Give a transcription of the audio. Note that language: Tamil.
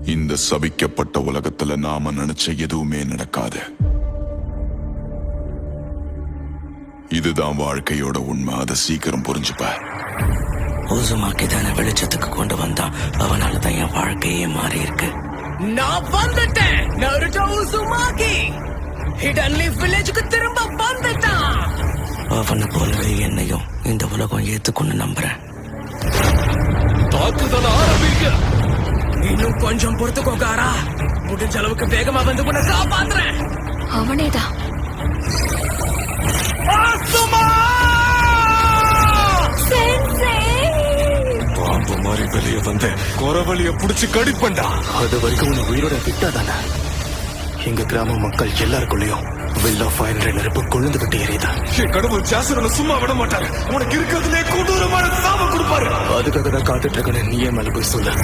இந்த சபிக்கப்பட்ட உலகத்துல நாம நினைச்ச எதுவுமே நடக்காது. இதுதான் வாழ்க்கையோட உண்மை. அதை சீக்கிரம் புரிஞ்சுப்ப. ஊசுமாக்கி தானே வெளிச்சத்துக்கு கொண்டு வந்தான். அவனாலதான் என் வாழ்க்கையே மாறி இருக்கு. நான் வந்துட்டேன். நருட்டோ உசுமாகி ஹிடன் லீஃப் வில்லேஜுக்கு திரும்ப வந்துட்டான். அவனை போலவே என்னையும் இந்த உலகம் ஏத்துக்கொண்டு நம்புறேன். தாக்குதல் ஆரம்பிக்க இன்னும் கொஞ்சம் பொறுத்துக்கோகாரா. முடிஞ்ச அளவுக்கு வேகமா வந்து உன்னை காப்பாத்துறேன். அவனேதான். பாம்பு மாதிரி வெளியே வந்து குறவழிய புடிச்சு கடிப்பண்டா. அது வரைக்கும் உன்னை உயிரோட விட்டாதானே. எங்க கிராம மக்கள் எல்லாருக்குள்ளயும் வில் ஆஃப் ஃபயர் நெருப்பு கொழுந்துகிட்டு எரியுதா. என் கடவுள் ஜாசரனை சும்மா விட மாட்டாரு. உனக்கு இருக்கிறதுலே கொடூரமான சாபம் கொடுப்பாரு. அதுக்காக தான் காத்துட்டு இருக்கேன்னு நீயே மேல போய் சொல்ல.